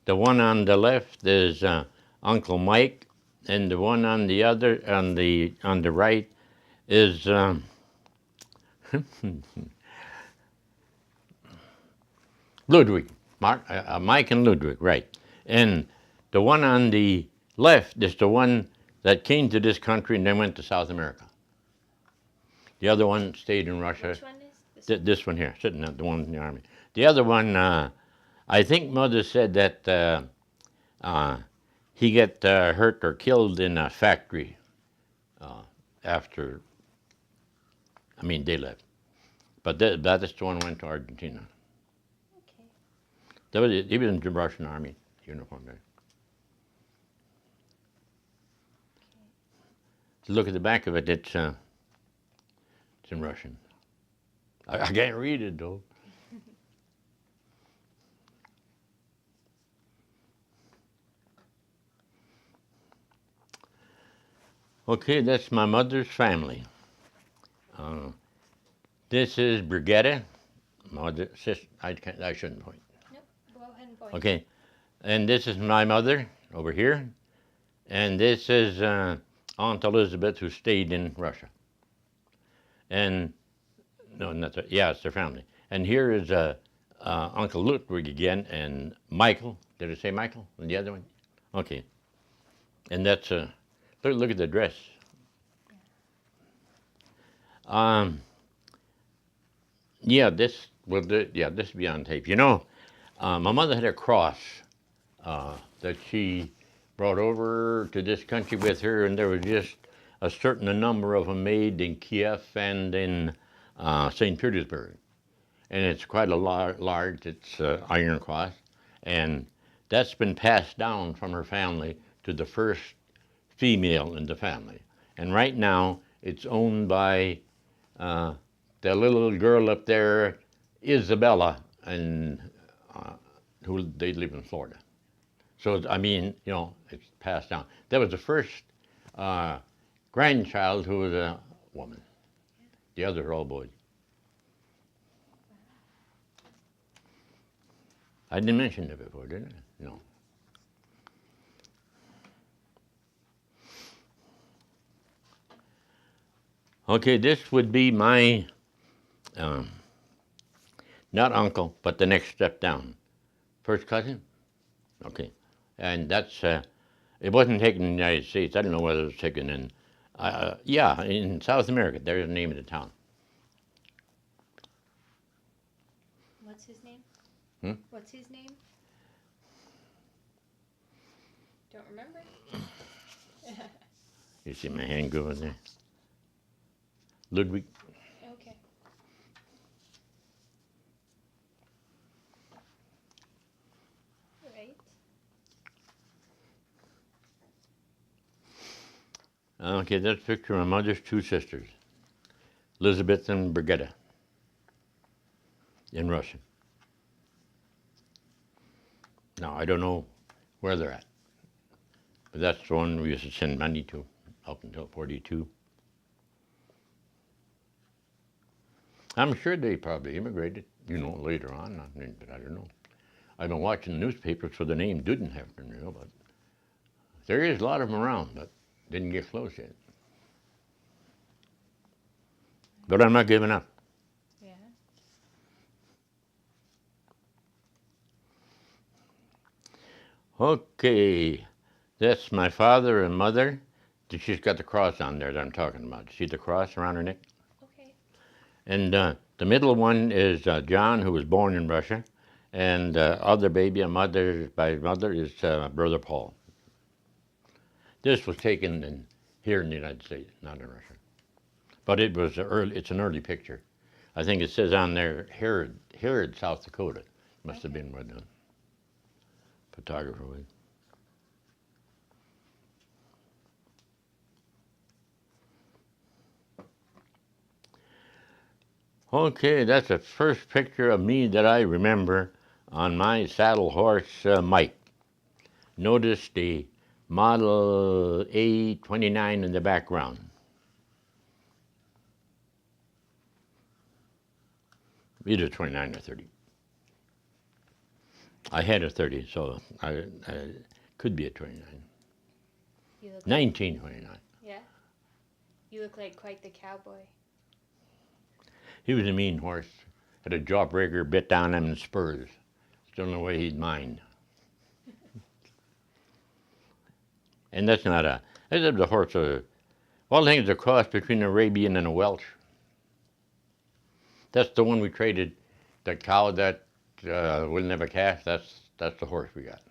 The one on the left is Uncle Mike, and the one on the other on the right is Ludwig. Mike and Ludwig, right? And the one on the left is the one that came to this country and then went to South America. The other one stayed in Russia. Which one is this? This one here, sitting at the one in the army. The other one, I think Mother said that he got hurt or killed in a factory after. I mean, they left, but that is the one who went to Argentina. Okay. That was it. He was in the Russian army uniform there. To look at the back of it, it's in Russian. I can't read it though. Okay, that's my mother's family. Uh, this is Brigitte, mother, sister. I shouldn't point. Nope. Go ahead and point. Okay, and this is my mother over here, and this is Aunt Elizabeth who stayed in Russia. And no, not the, yeah, it's their family. And here is Uncle Ludwig again, and Michael. Did I say Michael? And the other one? Okay. And that's look at the dress. Yeah, this will do. Yeah, this will be on tape. You know, my mother had a cross that she brought over to this country with her, and there was just a certain number of them made in Kiev and in St. Petersburg. And it's quite a large, it's iron cross, and that's been passed down from her family to the first female in the family. And right now, it's owned by the little girl up there, Isabella, and who they live in Florida. So I mean, you know, it's passed down. That was the first grandchild who was a woman. The others are all boys. I didn't mention it before, did I? No. Okay, this would be my, not uncle, but the next step down. First cousin? Okay. And that's, it wasn't taken in the United States. I don't know whether it was taken in, yeah, in South America. There's the name of the town. What's his name? Hmm? What's his name? Don't remember. You see my hand go in there? Ludwig. Okay. Right. Okay, that's a picture of my mother's two sisters, Elizabeth and Brigitte, in Russia. Now, I don't know where they're at, but that's the one we used to send money to up until 42. I'm sure they probably immigrated, you know, later on, but I don't know. I've been watching the newspapers, so the name didn't happen, you know, but there is a lot of them around, but didn't get close yet. But I'm not giving up. Yeah. Okay, that's my father and mother. She's got the cross on there that I'm talking about. See the cross around her neck? Okay. And the middle one is John, who was born in Russia. And other baby, by mother, is Brother Paul. This was taken here in the United States, not in Russia. But it's an early picture. I think it says on there, Herod, South Dakota. Must have been where the photographer was. Okay, that's the first picture of me that I remember on my saddle horse, Mike. Notice the Model A29 in the background. Either 29 or 30. I had a 30, so I could be a 29. You look 1929. yeah. You look like quite the cowboy. He was a mean horse. Had a jawbreaker bit down him in spurs. Still no way he'd mind. And that's not a, that's a horse, well, I think it's a cross between an Arabian and a Welsh. That's the one we traded, the cow that will never calf, that's the horse we got.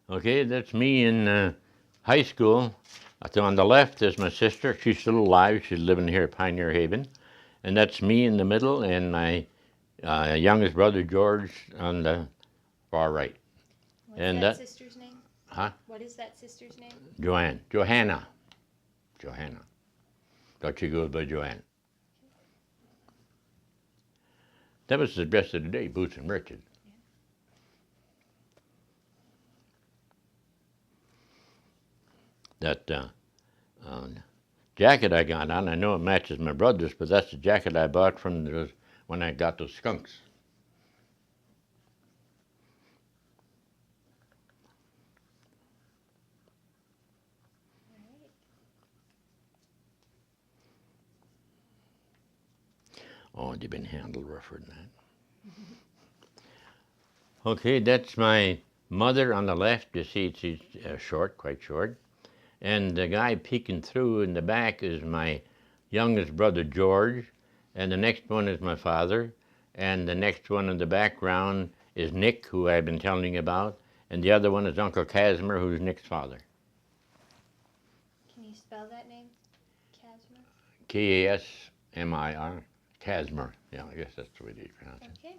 Okay, that's me in high school. So on the left is my sister. She's still alive. She's living here at Pioneer Haven. And that's me in the middle, and my youngest brother George on the far right. What's And that that, sister's name? huh? What is that sister's name? Johanna. But she goes by Joanne. That was the dress of the day, boots and breeches. That jacket I got on, I know it matches my brother's, but that's the jacket I bought from those, when I got those skunks. Oh, they've been handled rougher than that. Okay, that's my mother on the left. You see, she's short, quite short. And the guy peeking through in the back is my youngest brother, George. And the next one is my father. And the next one in the background is Nick, who I've been telling you about. And the other one is Uncle Casimir, who's Nick's father. Can you spell that name? Casimir? Kasmir. Casimir. Yeah, I guess that's the way they pronounce it. Okay.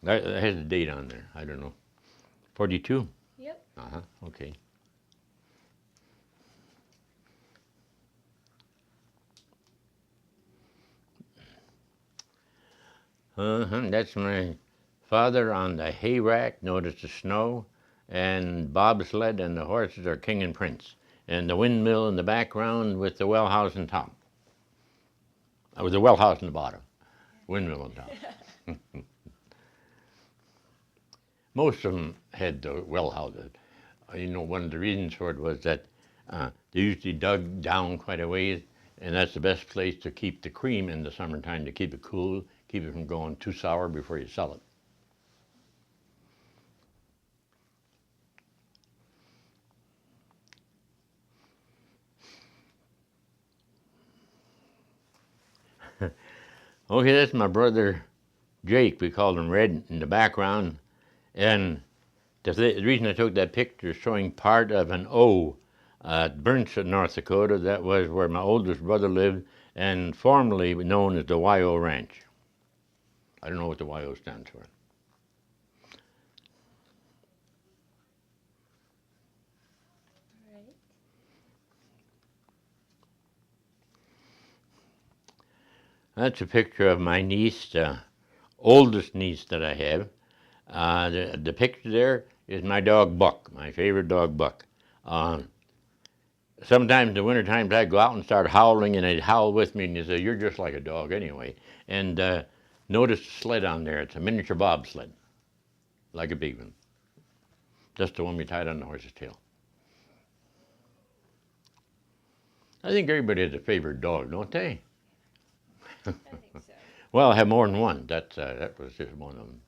That has a date on there. I don't know. 42? Yep. Uh-huh, okay. That's my father on the hay rack. Notice the snow and bobsled, and the horses are King and Prince. And the windmill in the background with the well house on top. With the well house in the bottom. Windmill on top. Most of them had the well houses. You know, one of the reasons for it was that they usually dug down quite a ways, and that's the best place to keep the cream in the summertime, to keep it cool, keep it from going too sour before you sell it. Okay, that's my brother Jake. We called him Red in the background. And the reason I took that picture is showing part of an O at Burnson, North Dakota. That was where my oldest brother lived, and formerly known as the YO Ranch. I don't know what the YO stands for. Right. That's a picture of my niece, oldest niece that I have. The picture there is my dog Buck, my favorite dog Buck. Sometimes in the winter times I'd go out and start howling, and they'd howl with me, and they'd say, "You're just like a dog anyway." And notice the sled on there. It's a miniature bobsled, like a big one. Just the one we tied on the horse's tail. I think everybody has a favorite dog, don't they? I think so. Well, I have more than one. That was just one of them.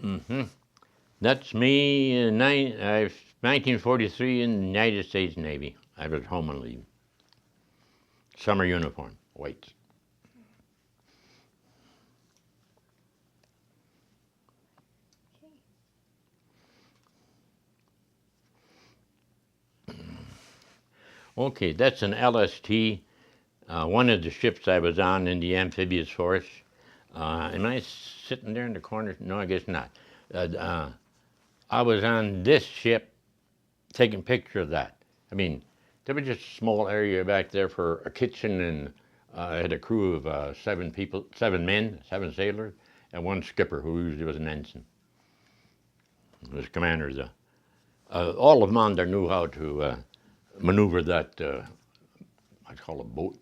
All right. That's me in 1943 in the United States Navy. I was home on leave. Summer uniform, white. Okay, that's an LST, one of the ships I was on in the amphibious force. Am I sitting there in the corner? No, I guess not. I was on this ship taking picture of that. I mean, there was just a small area back there for a kitchen, and I had a crew of 7 people, 7 men, 7 sailors, and one skipper who usually was an ensign. He was commander of the. All of them on there knew how to maneuver that, I call it boat,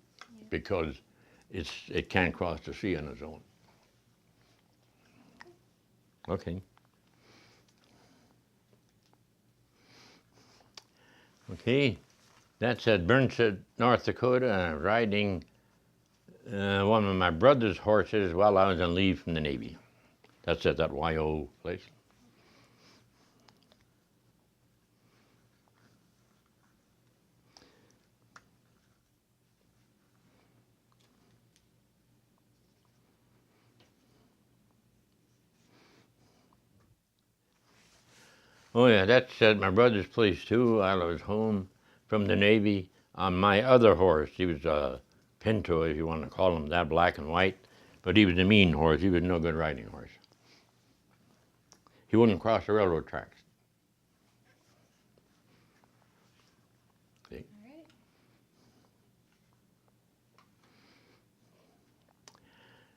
because it can't cross the sea on its own. Okay. Okay, that's at Burnside, North Dakota, riding one of my brother's horses while I was on leave from the Navy. That's at that YO place. Oh yeah, that's at my brother's place too while I was home from the Navy on my other horse. He was a Pinto, if you want to call him that, black and white. But he was a mean horse. He was no good riding horse. He wouldn't cross the railroad tracks. See? All right.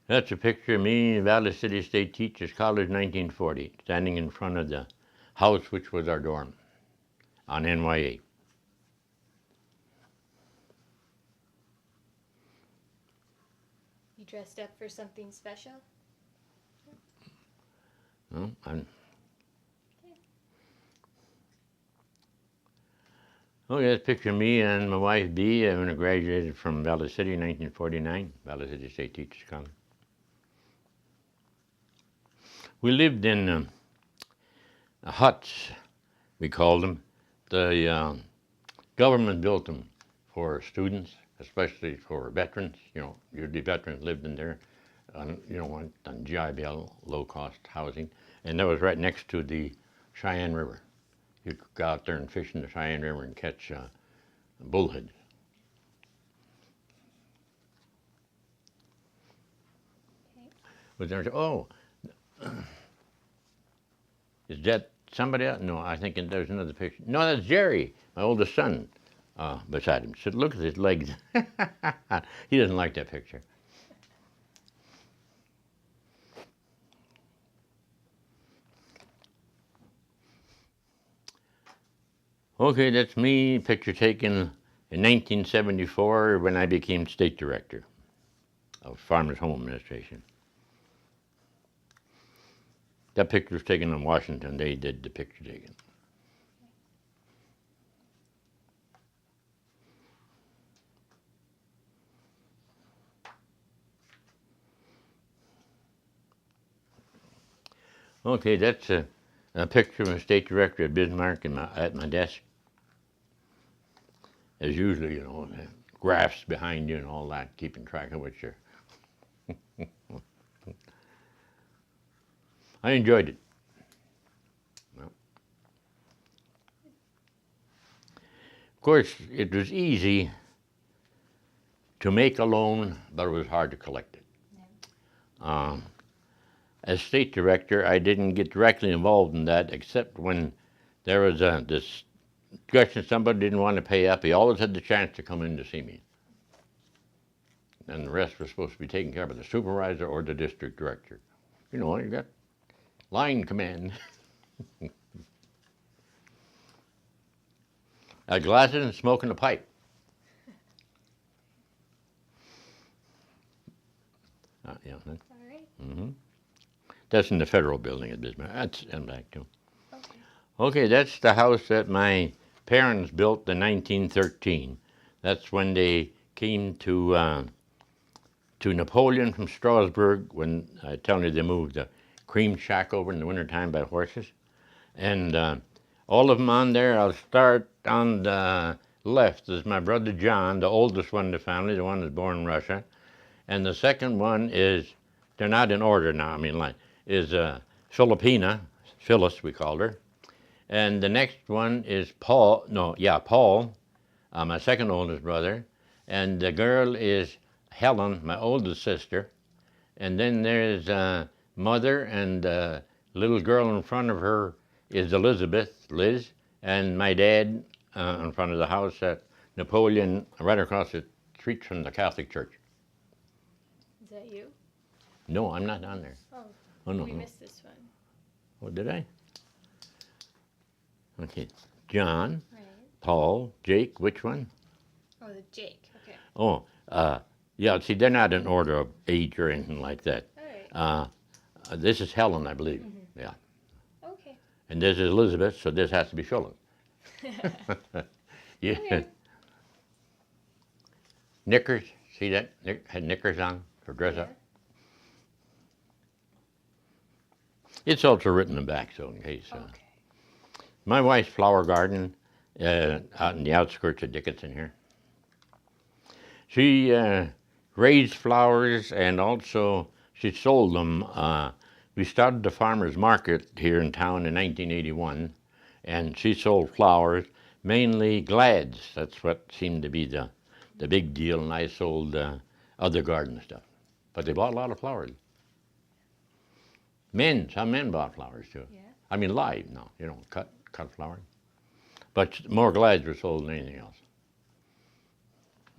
That's a picture of me, Valley City State Teachers College, 1940, standing in front of the house which was our dorm on NYA. You dressed up for something special? No, oh yeah, that's a picture of me and my wife Bee when I graduated from Valley City in 1949, Valley City State Teachers College. We lived in huts, we called them. The government built them for students, especially for veterans. You know, usually veterans lived in there, on GI Bill, low-cost housing. And that was right next to the Cheyenne River. You could go out there and fish in the Cheyenne River and catch bullheads. Okay. Was there? Oh, is that somebody else? No, I think there's another picture. No, that's Jerry, my oldest son, beside him. So look at his legs. He doesn't like that picture. Okay, that's me, picture taken in 1974 when I became state director of Farmers Home Administration. That picture was taken in Washington. They did the picture taking. Okay, that's a picture of a state director at Bismarck at my desk. As usually, graphs behind you and all that, keeping track of what you're. I enjoyed it. Well, of course, it was easy to make a loan, but it was hard to collect it. Yeah. As state director, I didn't get directly involved in that, except when there was this discussion somebody didn't want to pay up. He always had the chance to come in to see me. And the rest was supposed to be taken care of by the supervisor or the district director. You got line command. Glasses and smoking a pipe. Yeah. All right. Mm-hmm. That's in the federal building at Bismarck. That's in back too. Okay. Okay, that's the house that my parents built in 1913. That's when they came to Napoleon from Strasbourg, when I tell you they moved the cream shack over in the wintertime by horses. And all of them on there, I'll start on the left is my brother John, the oldest one in the family, the one that's born in Russia. And the second one is, they're not in order now, is Philippina, Phyllis we called her. And the next one is Paul, my second oldest brother. And the girl is Helen, my oldest sister. And then there's mother, and the little girl in front of her is Elizabeth, Liz. And my dad in front of the house at Napoleon, right across the street from the Catholic Church. Is that you? No, I'm not on there. Oh. Oh, no. We No. missed this one. Oh, did I? Okay. John, Right. Paul, Jake, which one? Oh, the Jake. Okay. Oh, yeah, see, they're not in order of age or anything like that. All right. This is Helen, I believe. Mm-hmm. Yeah. Okay. And this is Elizabeth, so this has to be Philip. Yeah. Okay. Knickers, see that? Had knickers on for dress Yeah. up. It's also written in back, so in case. Okay. My wife's flower garden out in the outskirts of Dickinson here. She raised flowers and also she sold them. We started the farmer's market here in town in 1981, and she sold flowers, mainly glads. That's what seemed to be the big deal, and I sold other garden stuff. But they bought a lot of flowers. Some men bought flowers too. Yeah. I mean live, no, cut flowers. But more glads were sold than anything else.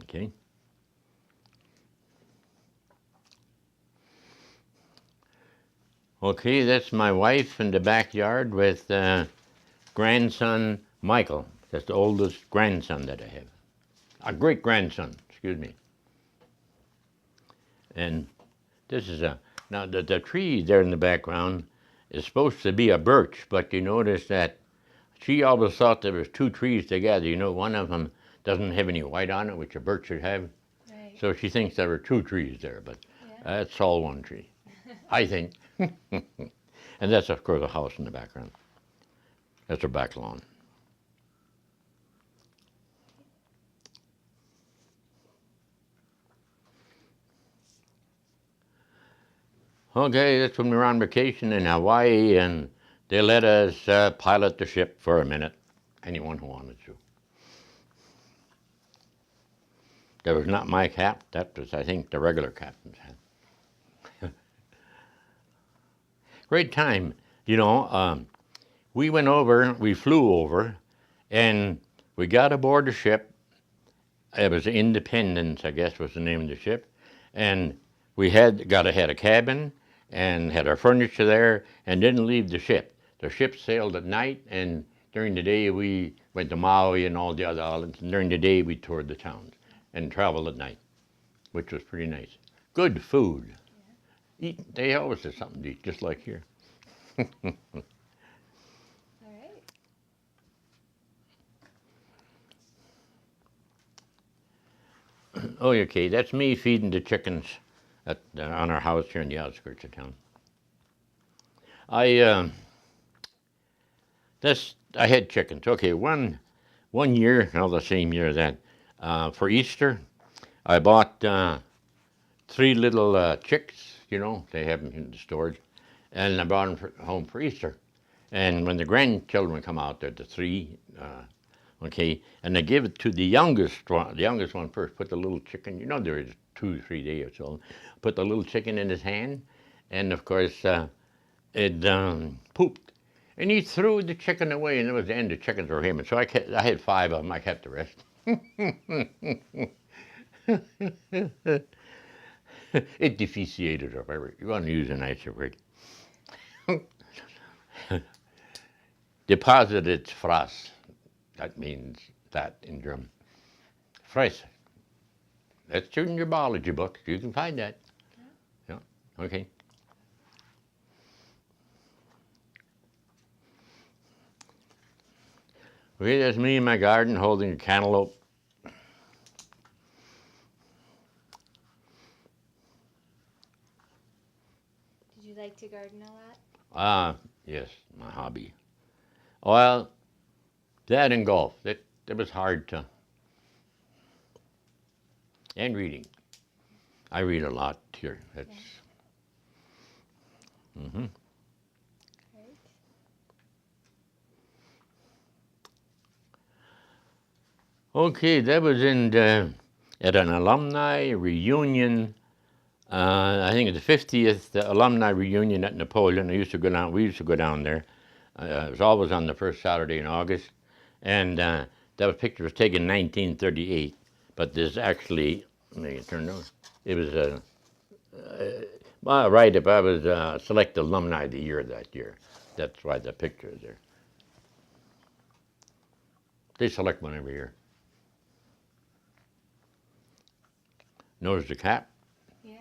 Okay. Okay, that's my wife in the backyard with grandson Michael. That's the oldest grandson that I have. A great grandson, excuse me. And this is now the tree there in the background is supposed to be a birch, but you notice that she always thought there was two trees together. One of them doesn't have any white on it, which a birch should have. Right. So she thinks there were two trees there, but Yeah. that's all one tree, I think. And that's, of course, a house in the background. That's her back lawn. Okay, that's when we were on vacation in Hawaii, and they let us pilot the ship for a minute, anyone who wanted to. That was not my cap, that was, I think, the regular captain's hat. Great time. We flew over, and we got aboard the ship. It was Independence, I guess was the name of the ship. And we had a cabin and had our furniture there and didn't leave the ship. The ship sailed at night, and during the day we went to Maui and all the other islands, and during the day we toured the towns and traveled at night, which was pretty nice. Good food. Yeah. They always have something to eat, just like here. All right. Oh, okay, that's me feeding the chickens on our house here in the outskirts of town. I had chickens. Okay, one year, the same year that for Easter, I bought 3 little chicks. They have them in the storage, and I brought them home for Easter. And when the grandchildren come out, they're the 3. Okay, and I give it to the youngest one first. Put the little chicken. They're 2 or 3 days old. Put the little chicken in his hand, and of course it pooped, and he threw the chicken away, and it was the end. The chickens were him, and so I had 5 of them. I kept the rest. It deficiated, or whatever you want to use a nicer word. Deposited its frass. That means that in German. Fresh. That's in your biology books. You can find that. Yeah. Okay. Okay, that's me in my garden holding a cantaloupe. Did you like to garden a lot? Yes, my hobby. Well, that and golf. That was hard to. And reading. I read a lot here. That's. Yeah. Mm-hmm. Great. Okay, that was at an alumni reunion. I think it's the 50th alumni reunion at Napoleon. We used to go down there. It was always on the first Saturday in August, and that picture was taken in 1938. But there's actually, let me turn those. It was Right, if I was selected alumni of the year that year. That's why the picture is there. They select one every year. Notice the cap? Yeah.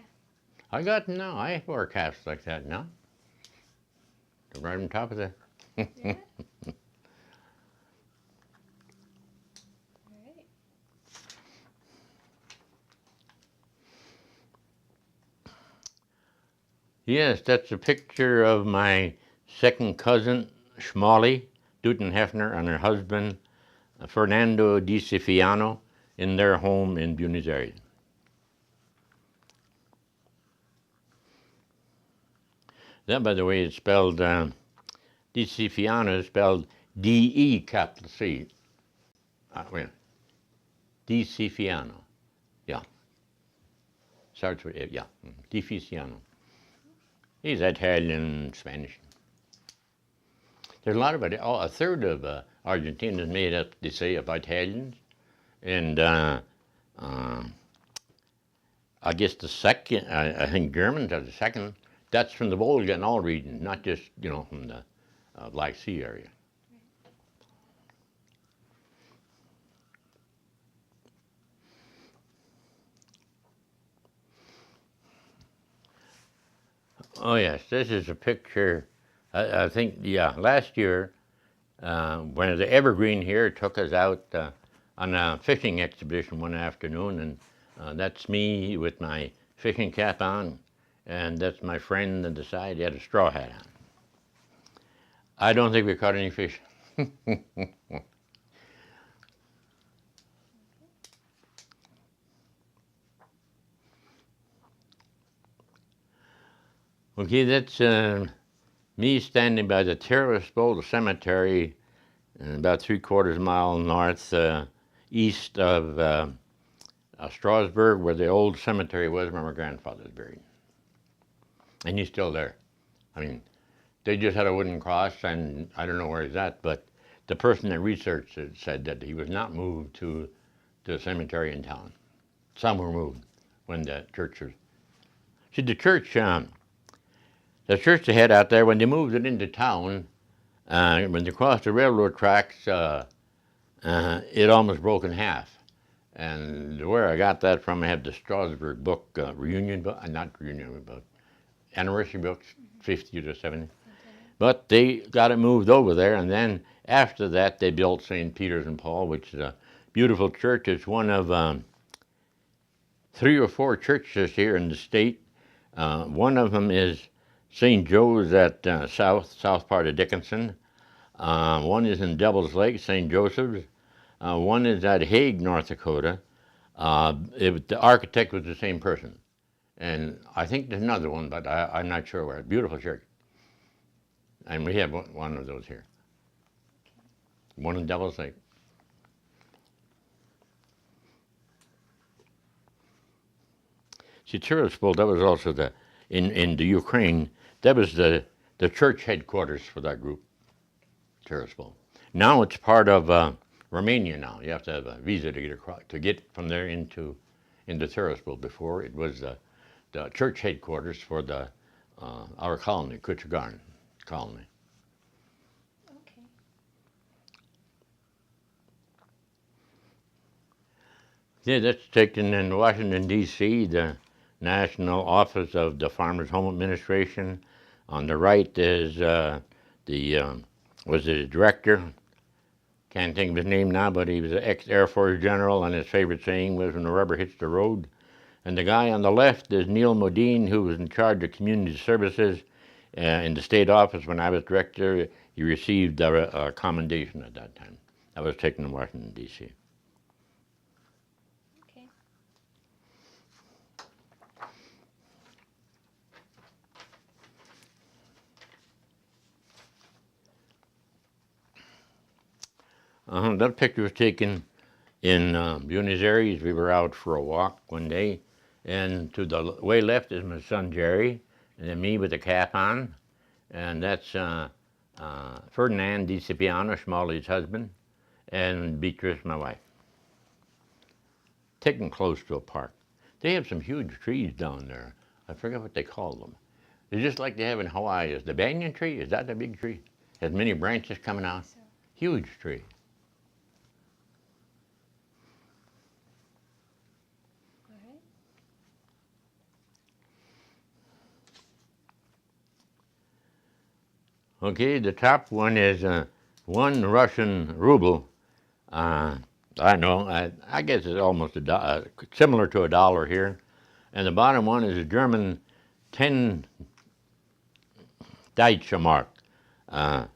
I got now. I wear caps like that now. They're right on top of the. Yeah. Right. Yes, that's a picture of my second cousin, Schmally Dutton Hefner, and her husband, Fernando Di Cifiano, in their home in Buenos Aires. That, by the way, is spelled Di Cifiano is spelled D-E capital C. Wait, Di Cifiano. Yeah. Starts with, yeah, Di Cifiano. He's Italian, Spanish. There's a lot of it. Oh, a third of Argentina is made up, they say, of Italians. And I guess the second, I think Germans are the second. That's from the Volga and all regions, not just, from the Black Sea area. Oh, yes, this is a picture, I think, yeah, last year, when the Evergreen here took us out on a fishing expedition one afternoon, and that's me with my fishing cap on, and that's my friend on the side. He had a straw hat on. I don't think we caught any fish. Okay, that's me standing by the Terrace-Bowl Cemetery, about 3/4 mile north east of Strasbourg, where the old cemetery was where my grandfather's buried. And he's still there. I mean, they just had a wooden cross, and I don't know where he's at, but the person that researched it said that he was not moved to the cemetery in town. Some were moved when the church was. See, the church they had out there, when they moved it into town, when they crossed the railroad tracks, it almost broke in half. And where I got that from, I have the Strasbourg book, reunion book, not reunion book, anniversary books, 50 to 70. But they got it moved over there, and then after that, they built St. Peter's and Paul, which is a beautiful church. It's one of 3 or 4 churches here in the state. One of them is St. Joe's at south part of Dickinson. One is in Devil's Lake, St. Joseph's. One is at Hague, North Dakota. The architect was the same person. And I think there's another one, but I'm not sure where. Beautiful church. And we have one of those here. One in Devil's Lake. See, Tiraspol, that was also in the Ukraine, that was the church headquarters for that group, Tiraspol. Now it's part of Romania now. You have to have a visa to get across, to get from there into Tiraspol. Before it was the church headquarters for our colony, Kuchagan colony. Okay. Yeah, that's taken in Washington, D.C., the National Office of the Farmers Home Administration. On the right is was the director. Can't think of his name now, but he was an ex-Air Force general, and his favorite saying was, "When the rubber hits the road." And the guy on the left is Neil Modine, who was in charge of community services in the state office when I was director. He received a commendation at that time. That was taken in Washington, D.C. Okay. That picture was taken in Buenos Aires. We were out for a walk one day, and to the way left is my son Jerry, and then me with the cap on, and that's Ferdinand Di Cipiano, Schmally's husband, and Beatrice, my wife. Taken close to a park. They have some huge trees down there. I forget what they call them. They're just like they have in Hawaii. Is the banyan tree? Is that the big tree? Has many branches coming out. So, Huge tree. all right. Okay, the top one is 1 Russian ruble. I know, I guess it's almost similar to $1 here. And the bottom one is a German 10 Deutsche. I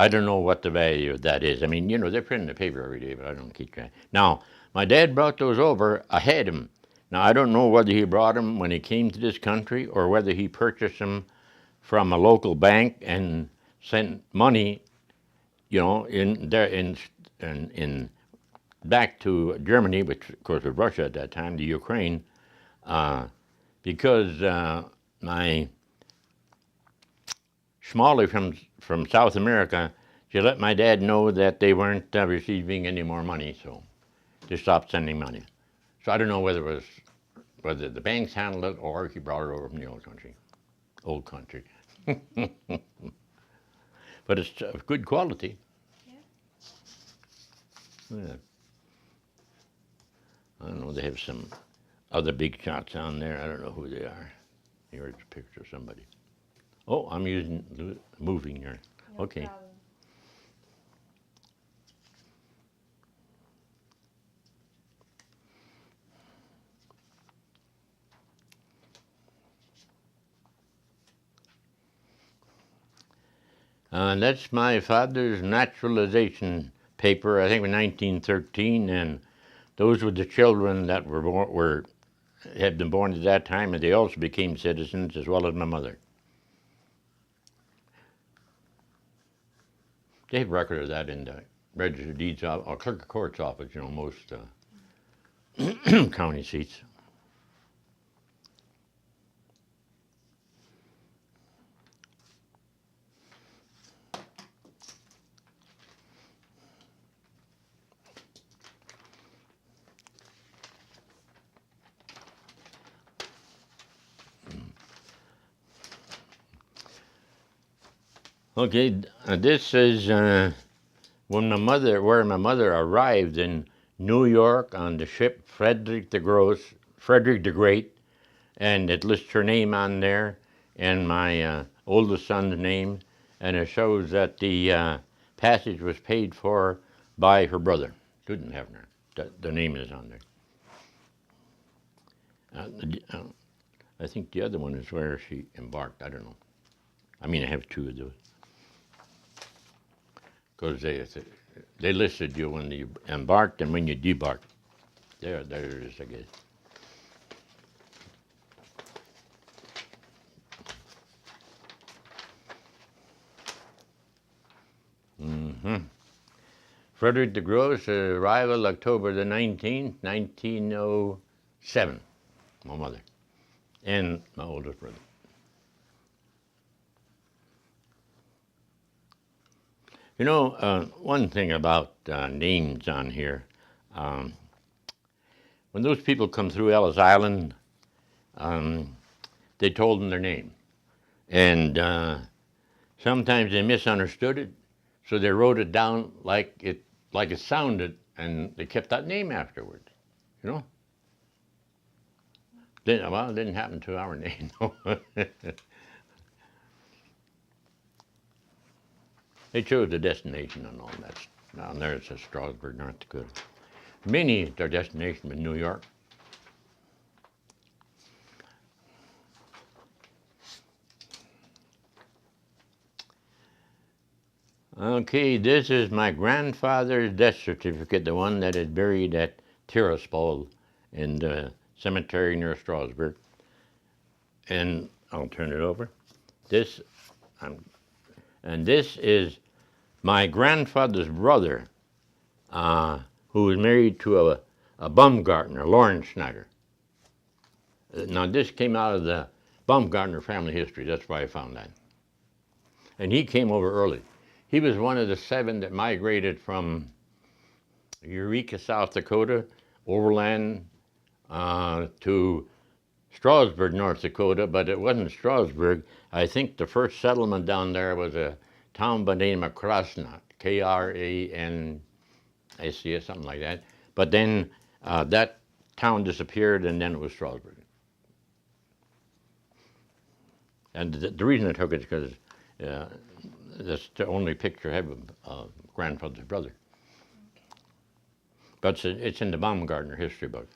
don't know what the value of that is. I mean, you know, they're printing the paper every day, but I don't keep track. Now, my dad brought those over. I had them. Now, I don't know whether he brought them when he came to this country or whether he purchased them from a local bank and sent money, you know, in back to Germany, which of course was Russia at that time, the Ukraine, because my Schmally from South America, she let my dad know that they weren't receiving any more money, so they stopped sending money. So I don't know whether the banks handled it or he brought it over from the old country. Old country. But it's of good quality. Yeah. I don't know, they have some other big shots on there. I don't know who they are. Here's a picture of somebody. Oh, I'm moving here. No Okay. problem. That's my father's naturalization paper, I think in 1913, and those were the children that had been born at that time, and they also became citizens, as well as my mother. They have record of that in the Register of Deeds or Clerk of Court's office, you know, most county seats. Okay, this is where my mother arrived in New York on the ship Frederick the Great, and it lists her name on there and my oldest son's name, and it shows that the passage was paid for by her brother, Didn't have her. The name is on there. I think the other one is where she embarked. I don't know. I mean, I have two of those. Because they listed you when you embarked and when you debarked. There it is, I guess. Frederick the Gross, arrival October the 19th, 1907. My mother and my oldest brother. You know, one thing about names on here, when those people come through Ellis Island, they told them their name. And sometimes they misunderstood it, so they wrote it down like it sounded, and they kept that name afterwards, you know? Well, it didn't happen to our name, though. They chose the destination and all that. Down there it says Strasburg, North Dakota. Many, their destination was New York. Okay, this is my grandfather's death certificate, the one that is buried at Tiraspol in the cemetery near Strasburg. And I'll turn it over. This is my grandfather's brother, who was married to a Baumgartner, Lawrence Schneider. Now, this came out of the Baumgartner family history. That's why I found that. And he came over early. He was one of the 7 that migrated from Eureka, South Dakota, overland to Strasburg, North Dakota, but it wasn't Strasburg. I think the first settlement down there was a town by the name of Krasna, Krasnac, something like that. But then that town disappeared, and then it was Strasburg. And the reason I took it is because that's the only picture I have of grandfather's brother. But it's in the Baumgartner history book,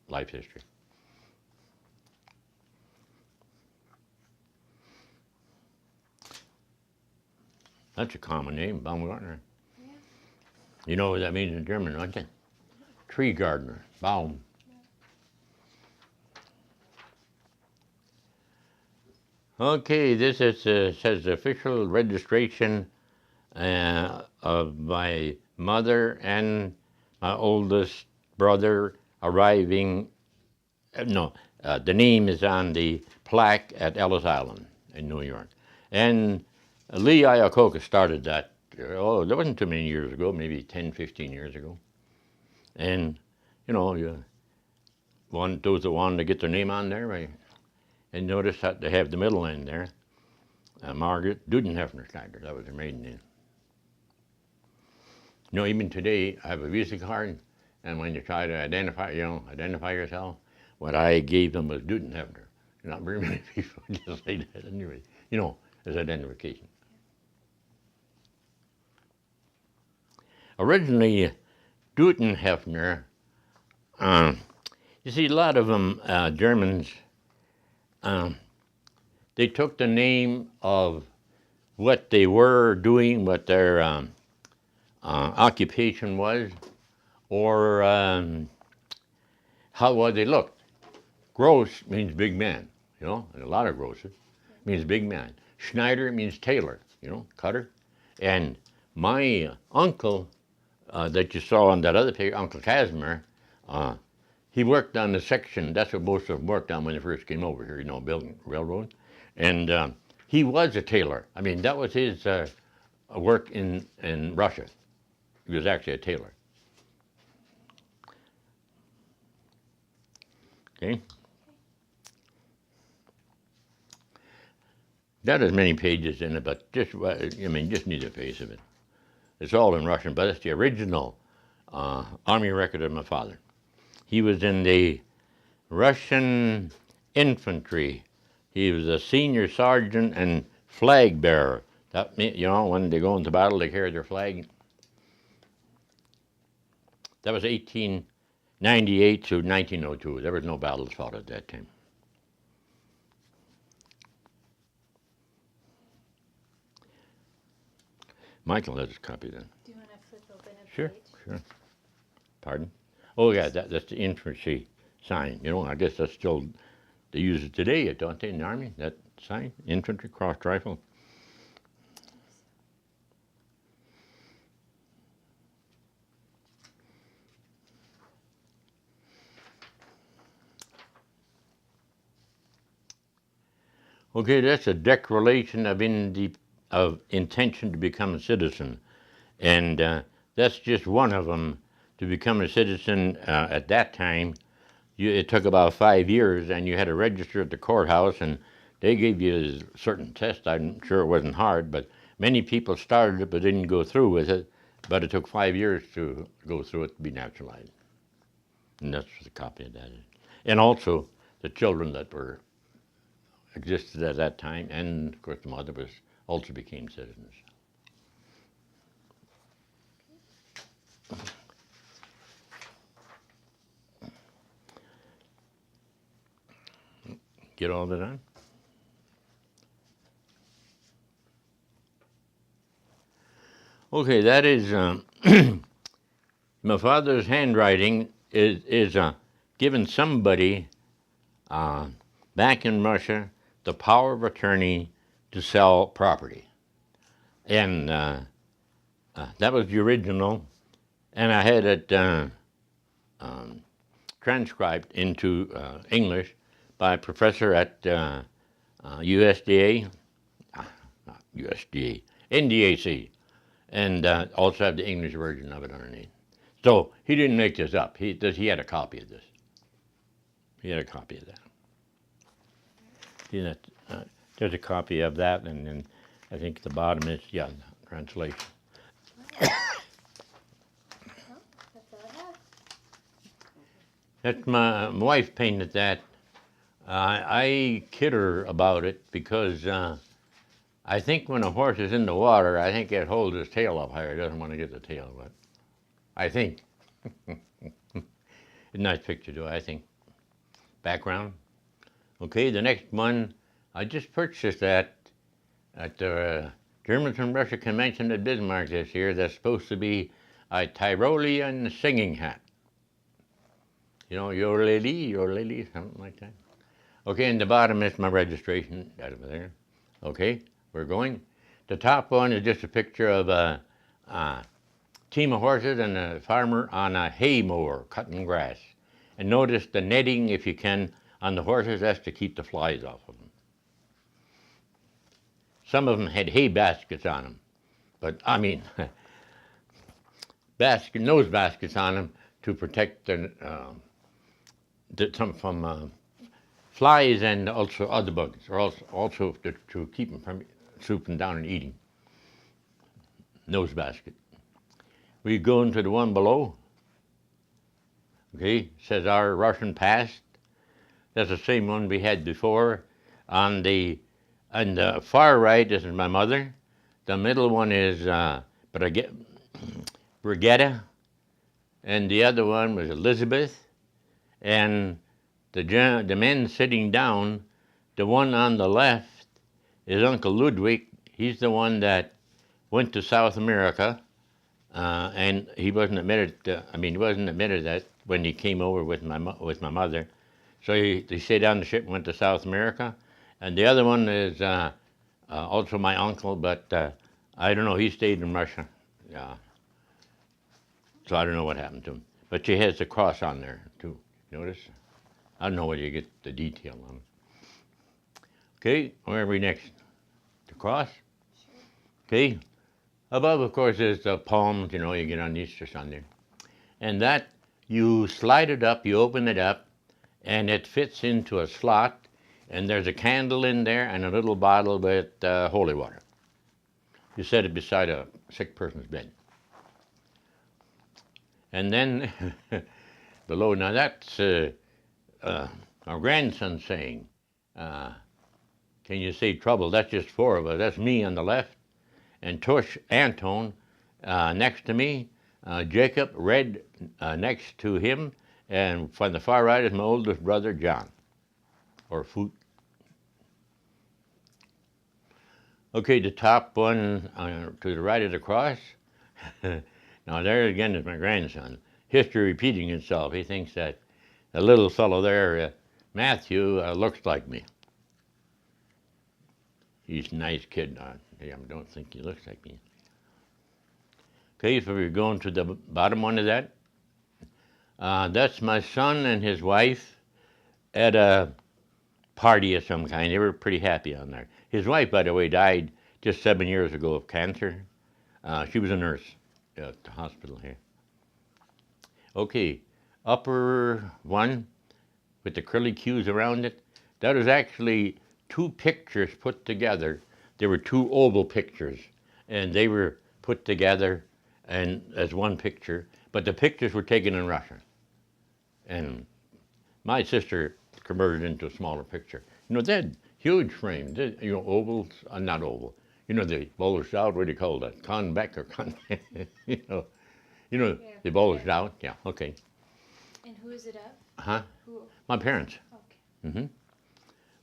life history. That's a common name, Baumgartner. Yeah. You know what that means in German, don't you? Tree gardener, Baum. Okay, this says official registration of my mother and my oldest brother arriving. The name is on the plaque at Ellis Island in New York. And Lee Iacocca started that, there wasn't too many years ago, maybe 10, 15 years ago. And, those that wanted to get their name on there, and notice that they have the middle name there, Margaret Dudenhefner Schneider. That was her maiden name. Even today, I have a Visa card, and when you try to identify yourself, what I gave them was Dudenhefner. Not very many people just say that anyway, as identification. Originally, Dudenhefner, you see, a lot of them, Germans, they took the name of what they were doing, what their occupation was, or how well they looked. Gross means big man, and a lot of grosses means big man. Schneider means tailor, cutter. And my uncle that you saw on that other picture, Uncle Casimir, he worked on the section. That's what most of them worked on when they first came over here, building railroad. And he was a tailor. I mean, that was his work in Russia. He was actually a tailor. Okay. That has many pages in it, but just need a face of it. It's all in Russian, but it's the original army record of my father. He was in the Russian infantry. He was a senior sergeant and flag bearer. That means, when they go into battle, they carry their flag. That was 1898 to 1902. There was no battles fought at that time. Michael has a copy then. Do you want to flip open a Sure, page? sure. Pardon? Oh yeah, that's the infantry sign. I guess that's still, they use it today, don't they, in the Army? That sign, infantry, crossed rifle. Okay, that's a declaration of intention to become a citizen, and that's just one of them. To become a citizen at that time, it took about 5 years, and you had to register at the courthouse, and they gave you a certain test. I'm sure it wasn't hard, but many people started it but didn't go through with it. But it took 5 years to go through it to be naturalized, and that's what the copy of that is. And also the children that were existed at that time, and of course the mother also became citizens. Get all that on? Okay, that is my father's handwriting is giving somebody back in Russia the power of attorney to sell property. And that was the original, and I had it transcribed into English by a professor at USDA, not USDA, NDAC, and also have the English version of it underneath. So he didn't make this up. He had a copy of this. He had a copy of that. See that? There's a copy of that, and then I think the bottom is, yeah, translation. Well, that's all I have. That's my wife painted that. I kid her about it because I think when a horse is in the water, I think it holds his tail up higher. It doesn't want to get the tail wet. I think. A nice picture, too, I think. Background. Okay, the next one, I just purchased that at the German-Russia Convention at Bismarck this year. That's supposed to be a Tyrolean singing hat. You know, your lady, something like that. Okay, and the bottom is my registration, that over there. Okay, we're going. The top one is just a picture of a team of horses and a farmer on a hay mower cutting grass. And notice the netting, if you can, on the horses. That's to keep the flies off of them. Some of them had hay baskets on them, but I mean, nose baskets on them to protect from flies and also other bugs, or also to keep them from swooping down and eating. Nose basket. We go into the one below. Okay, says our Russian past. That's the same one we had before. On the far right, this is my mother. The middle one is Brigitte, and the other one was Elizabeth. And the men sitting down, the one on the left is Uncle Ludwig. He's the one that went to South America, and he wasn't admitted. He wasn't admitted that when he came over with my mother. So they stayed on the ship and went to South America. And the other one is also my uncle, but I don't know. He stayed in Russia. Yeah. So I don't know what happened to him. But she has the cross on there too. Notice? I don't know whether you get the detail on it. Okay, where are we next? The cross? Sure. Okay. Above, of course, is the palms, you know, you get on Easter Sunday. And that, you slide it up, you open it up, and it fits into a slot, and there's a candle in there and a little bottle with holy water. You set it beside a sick person's bed. And then below, now that's our grandson saying, can you say trouble? That's just four of us. That's me on the left, and Tush Anton next to me, Jacob Red next to him, and from the far right is my oldest brother, John, or Foot. Okay, the top one to the right of the cross. Now there again is my grandson. History repeating itself. He thinks that the little fellow there, Matthew, looks like me. He's a nice kid. I don't think he looks like me. Okay, so we're going to the bottom one of that. That's my son and his wife at a party of some kind. They were pretty happy on there. His wife, by the way, died just 7 years ago of cancer. She was a nurse at the hospital here. Okay, upper one with the curly cues around it. That was actually two pictures put together. There were two oval pictures, and they were put together and as one picture, but the pictures were taken in Russia. And my sister converted it into a smaller picture. You know, they had huge frames, you know, ovals, not oval. You know, they bulged out, what do you call that? Convex or convex, you know, Yeah. they bulged out, yeah, okay. And who is it of? Huh? Who? My parents. Okay. Mm-hmm.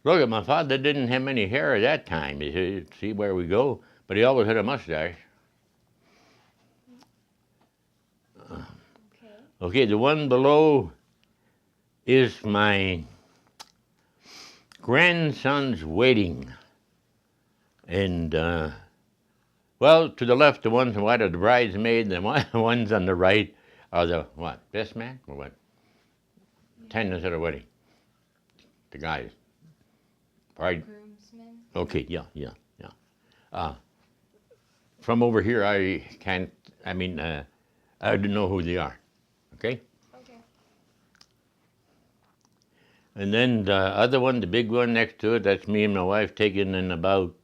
Look, my father didn't have any hair at that time. You see where we go, but he always had a mustache. Okay. Okay, the one below is my grandson's wedding. And, well, to the left, the ones in white are the bridesmaids, and the ones on the right are the, what, best man or what? Attendants at a wedding. The guys. Bride. Groomsmen. Okay, yeah. From over here, I can't, I don't know who they are. Okay? Okay. And then the other one, the big one next to it, that's me and my wife taken in about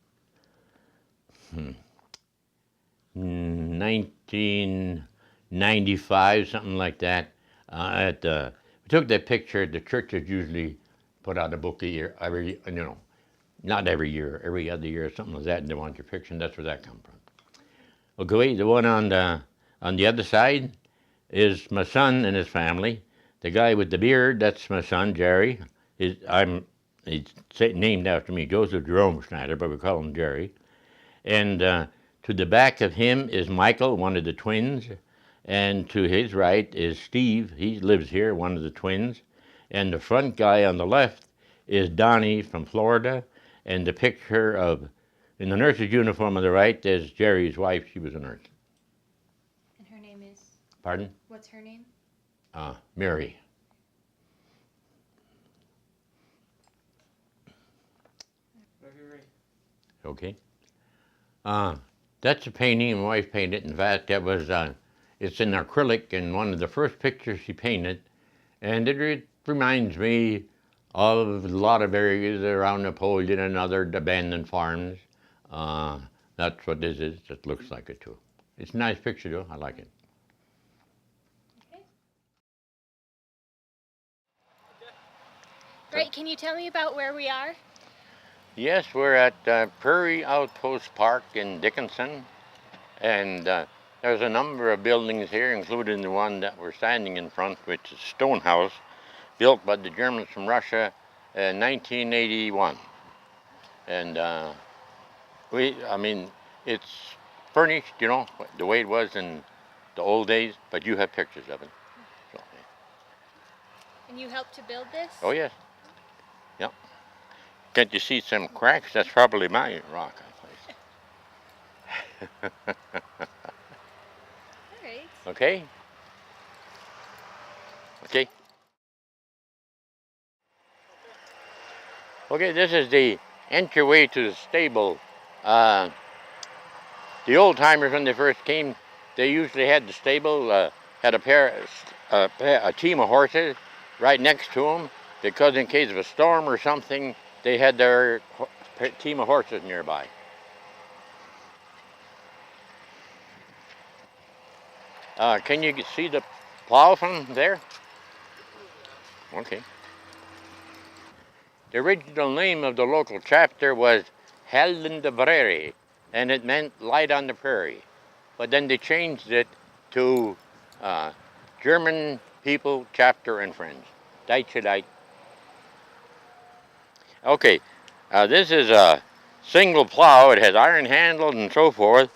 1995, something like that. We took that picture. The churches usually put out a book a year, not every year, every other year, something like that, and they want your picture, and that's where that comes from. Okay, the one on the other side is my son and his family. The guy with the beard, that's my son, Jerry. He's named after me, Joseph Jerome Schneider, but we call him Jerry. And to the back of him is Michael, one of the twins. And to his right is Steve. He lives here, one of the twins. And the front guy on the left is Donnie from Florida. And the picture of, in the nurse's uniform on the right, is Jerry's wife. She was a nurse. And her name is? Pardon? What's her name? Mary. Okay. That's a painting my wife painted. In fact, that was it's in acrylic, and one of the first pictures she painted, and it reminds me of a lot of areas around Napoleon and other abandoned farms. That's what this is. It looks like it too. It's a nice picture though. I like it. Okay. Great. Can you tell me about where we are? Yes, we're at Prairie Outpost Park in Dickinson, and there's a number of buildings here, including the one that we're standing in front, which is Stone House, built by the Germans from Russia in 1981. And it's furnished, the way it was in the old days, but you have pictures of it. So, yeah. And you helped to build this? Oh, yes. Yep. Can't you see some cracks? That's probably my rock I placed. All right. Okay? Okay. Okay, this is the entryway to the stable. The old timers, when they first came, they usually had the stable, had a team of horses right next to them, because in case of a storm or something, they had their team of horses nearby. Can you see the plow from there? Okay. The original name of the local chapter was Helden de Prairie, and it meant light on the prairie. But then they changed it to German People Chapter and Friends. Deutsche Leid. Okay, this is a single plow. It has iron handles and so forth.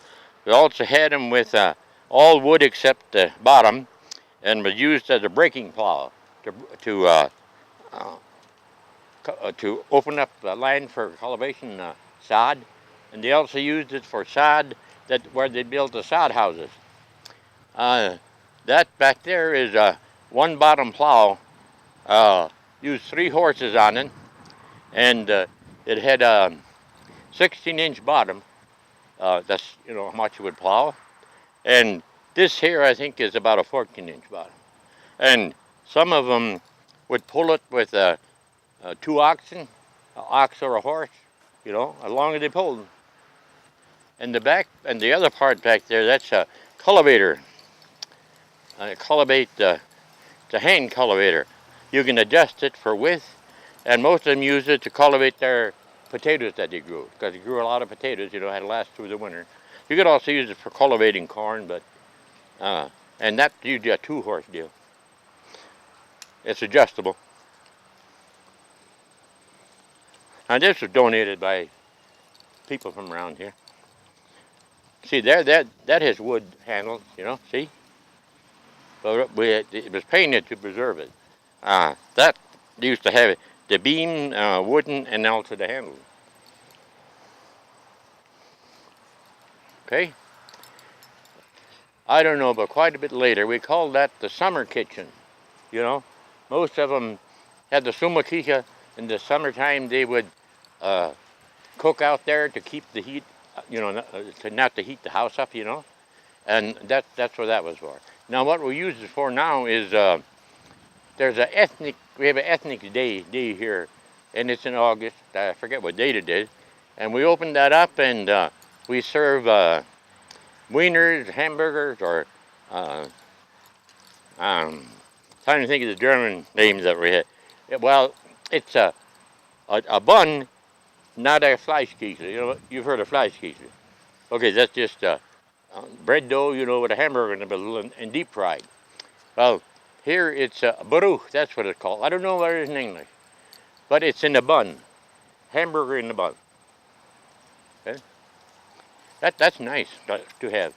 We also had them with all wood except the bottom, and was used as a breaking plow to open up the land for cultivation sod, and they also used it for sod where they built the sod houses. That back there is one bottom plow. Used 3 horses on it, and it had a 16-inch bottom. That's how much it would plow, and this here I think is about a 14-inch bottom. And some of them would pull it with 2 oxen, an ox or a horse, as long as they pulled them. And the back and the other part back there, that's a cultivator. It's a hand cultivator. You can adjust it for width, and most of them use it to cultivate their potatoes that they grew, because they grew a lot of potatoes, had to last through the winter. You could also use it for cultivating corn, but and that's usually a 2-horse deal. It's adjustable. Now this was donated by people from around here. See there, that has wood handles, see? But it was painted to preserve it. That used to have the beam, wooden, and also the handle. Okay? I don't know, but quite a bit later, we called that the summer kitchen. Most of them had the sumakicha. In the summertime, they would cook out there to keep the heat, not to heat the house up, and that's what that was for. Now, what we use it for now is we have an ethnic day here, and it's in August. I forget what date it is, and we opened that up, and we serve wieners, hamburgers, or uh, trying to think of the German names that we had. Well, it's a bun, not a Fleischkäse. You know, you've heard of Fleischkäse. Okay, that's just bread dough, with a hamburger in the middle and deep fried. Well, here it's baruch. That's what it's called. I don't know what it is in English, but it's in the bun, hamburger in the bun. Okay? That's nice to have.